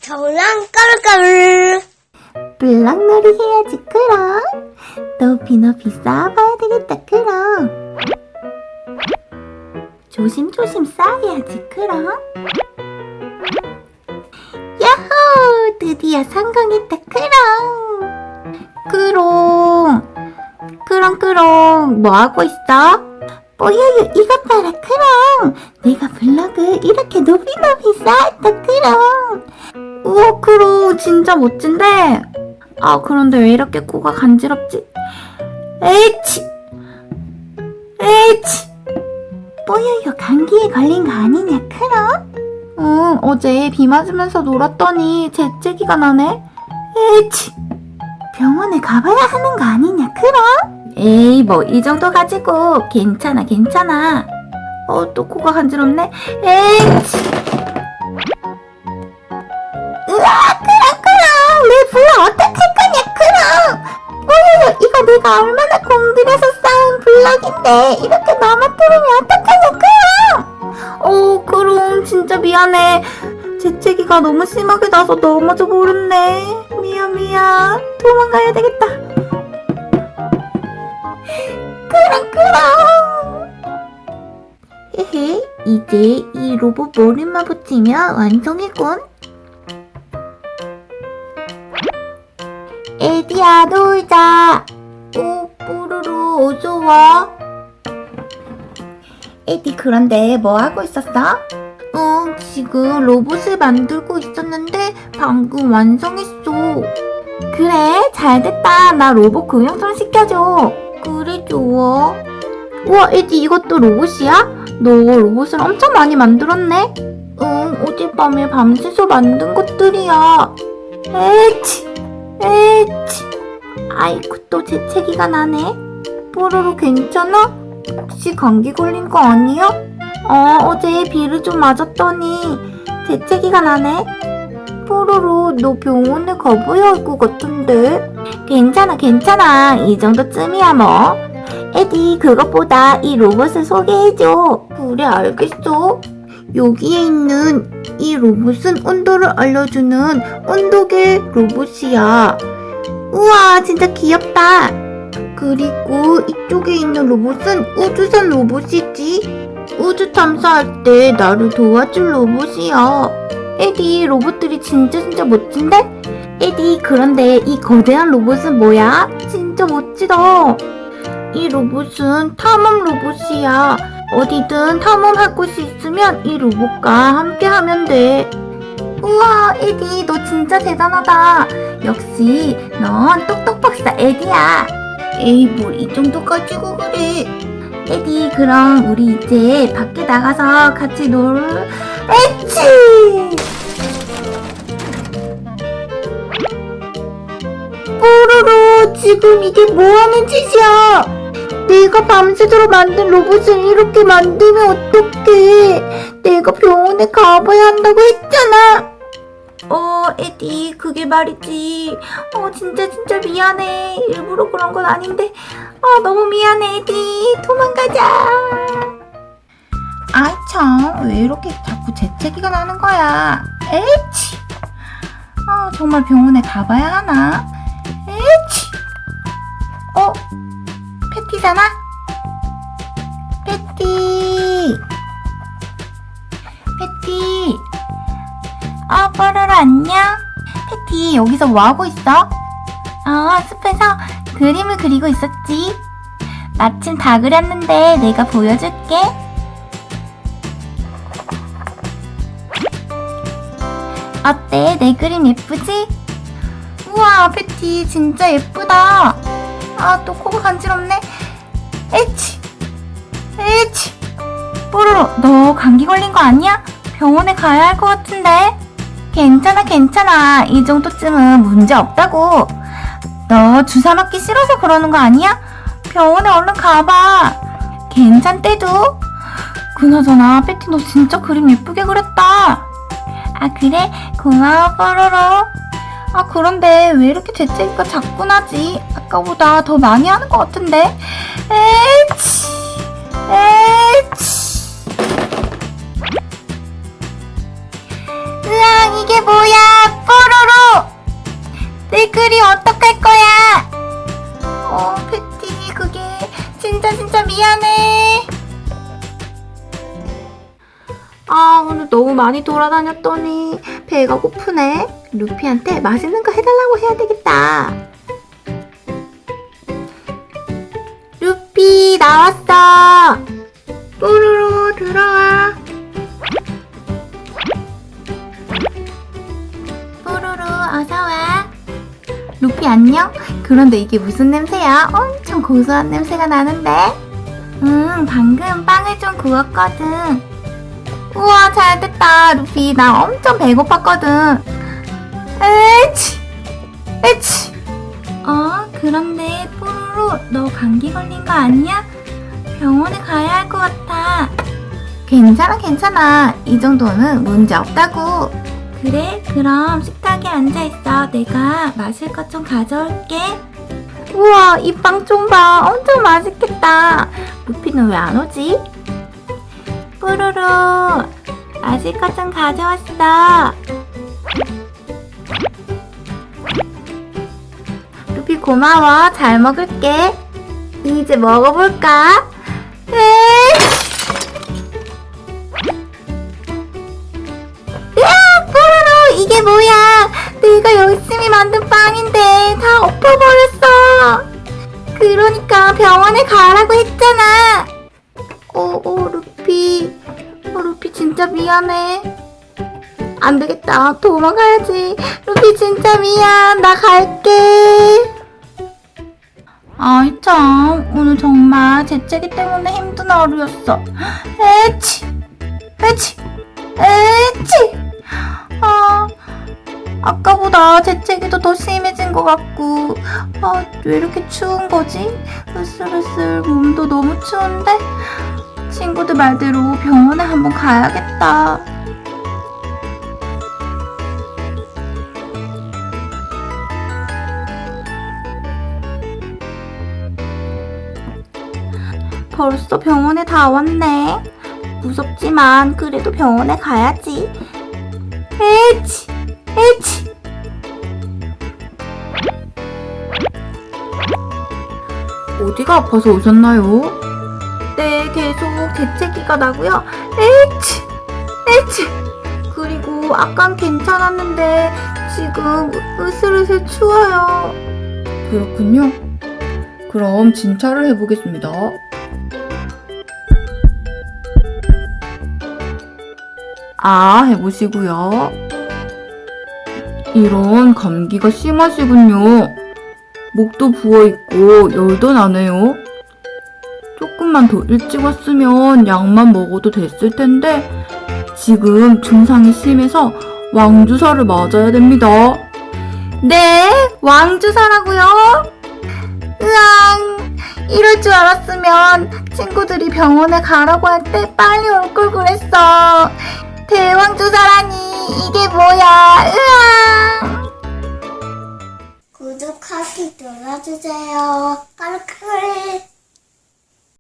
저랑 까불까불. 블럭놀이 해야지 그럼. 높이 쌓아봐야 되겠다 그럼. 조심조심 쌓아야지 그럼. 야호! 드디어 성공했다 그럼 뭐하고 있어? 뽀요요 이것 봐라 그럼. 내가 블럭을 이렇게 높이 쌓았다 그럼. 우와 그럼 진짜 멋진데? 아 그런데 왜 이렇게 코가 간지럽지? 에이치! 뽀요요 감기에 걸린 거 아니냐 그럼? 응 어제 비 맞으면서 놀았더니 재채기가 나네. 에이치! 병원에 가봐야 하는 거 아니냐 그럼? 에이 뭐 이 정도 가지고 괜찮아 또 코가 간지럽네. 에이치! 으아 그럼 내 블럭 어떡할 거냐 그럼. 뽀요요 이거 내가 얼마나 공들여서 쌓은 블럭인데 이렇게 넘어뜨리면 어떡하냐 그럼. 그럼 진짜 미안해. 재채기가 너무 심하게 나서 넘어져 버렸네. 미안 도망가야 되겠다. 그럼 헤헤 이제 이 로봇 머리만 붙이면 완성이군. 에디야 놀자. 뽀로로 어서와. 에디 그런데 뭐하고 있었어? 지금 로봇을 만들고 있었는데 방금 완성했어. 그래 잘됐다. 나 로봇 구경 좀 시켜줘. 그래 좋아. 우와 에디 이것도 로봇이야? 너 로봇을 엄청 많이 만들었네? 응 어젯밤에 밤새서 만든 것들이야. 에이치 아이고 또 재채기가 나네. 뽀로로 괜찮아? 혹시 감기 걸린 거 아니야? 어제 비를 좀 맞았더니 재채기가 나네. 뽀로로 너 병원에 가봐야 할 것 같은데. 괜찮아 이 정도쯤이야 뭐. 에디 그것보다 이 로봇을 소개해줘. 그래 알겠어. 여기에 있는 이 로봇은 온도를 알려주는 온도계 로봇이야. 우와 진짜 귀엽다. 그리고 이쪽에 있는 로봇은 우주선 로봇이지. 우주 탐사할 때 나를 도와줄 로봇이야. 에디 로봇들이 진짜 멋진데? 에디 그런데 이 거대한 로봇은 뭐야? 진짜 멋지다. 이 로봇은 탐험 로봇이야. 어디든 탐험할 곳이 있으면 이 로봇과 함께 하면 돼. 우와 에디 너 진짜 대단하다. 역시 넌 똑똑박사 에디야. 에이 뭘 이 정도 가지고 그래. 에디 그럼 우리 이제 밖에 나가서 같이 에치! 뽀로로 지금 이게 뭐하는 짓이야? 내가 밤새도록 만든 로봇을 이렇게 만들면 어떡해. 내가 병원에 가봐야 한다고 했잖아. 에디 그게 말이지. 진짜 미안해. 일부러 그런 건 아닌데 너무 미안해 에디. 도망가자. 아이 참 왜 이렇게 자꾸 재채기가 나는 거야. 에이치. 정말 병원에 가봐야 하나. 에이치. 패티잖아. 패티. 뽀로로 안녕. 패티 여기서 뭐하고 있어? 숲에서 그림을 그리고 있었지. 마침 다 그렸는데 내가 보여줄게. 어때? 내 그림 예쁘지? 우와 패티 진짜 예쁘다. 또 코가 간지럽네. 에치. 뽀로로 너 감기 걸린 거 아니야? 병원에 가야 할 것 같은데. 괜찮아 이 정도쯤은 문제 없다고. 너 주사 맞기 싫어서 그러는 거 아니야? 병원에 얼른 가봐. 괜찮대도. 그나저나 패티 너 진짜 그림 예쁘게 그렸다. 그래? 고마워 뽀로로. 그런데 왜 이렇게 재채기가 자꾸 나지? 아까보다 더 많이 하는 것 같은데. 에이치. 으앙 이게 뭐야. 돌아다녔더니 배가 고프네. 루피한테 맛있는 거 해달라고 해야 되겠다. 루피 나왔어. 뽀로로 들어와. 뽀로로 어서와. 루피 안녕? 그런데 이게 무슨 냄새야? 엄청 고소한 냄새가 나는데? 방금 빵을 좀 구웠거든. 우와 잘됐다. 루피 나 엄청 배고팠거든. 에치 에치. 그런데 뽀로로 너 감기 걸린 거 아니야? 병원에 가야 할 것 같아. 괜찮아. 이 정도는 문제 없다고. 그래? 그럼 식탁에 앉아있어. 내가 마실 것 좀 가져올게. 우와 이 빵 좀 봐. 엄청 맛있겠다. 루피는 왜 안 오지? 뽀로로 마실 것 좀 가져왔어. 루피 고마워. 잘 먹을게. 이제 먹어볼까? 뽀로로 이게 뭐야? 내가 열심히 만든 빵인데 다 엎어버렸어. 그러니까 병원에 가라고 했잖아. 루피 진짜 미안해. 안 되겠다. 도망가야지. 루피 진짜 미안. 나 갈게. 아이 참 오늘 정말 재채기 때문에 힘든 하루였어. 에치. 아까보다 재채기도 더 심해진 것 같고, 왜 이렇게 추운 거지? 으슬으슬 몸도 너무 추운데? 친구들 말대로 병원에 한번 가야겠다. 벌써 병원에 다 왔네. 무섭지만 그래도 병원에 가야지. 에치. 어디가 아파서 오셨나요? 네, 계속 재채기가 나고요. 에치. 그리고 아깐 괜찮았는데 지금 으슬으슬 추워요. 그렇군요. 그럼 진찰을 해보겠습니다. 해보시고요. 이런 감기가 심하시군요. 목도 부어있고 열도 나네요. 조금만 더 일찍 왔으면 약만 먹어도 됐을 텐데 지금 증상이 심해서 왕주사를 맞아야 됩니다. 네? 왕주사라고요? 으앙, 이럴 줄 알았으면 친구들이 병원에 가라고 할 때 빨리 올 걸 그랬어. 대왕주사라니 이게 뭐야. 으앙. 구독하기 눌러주세요. 까르르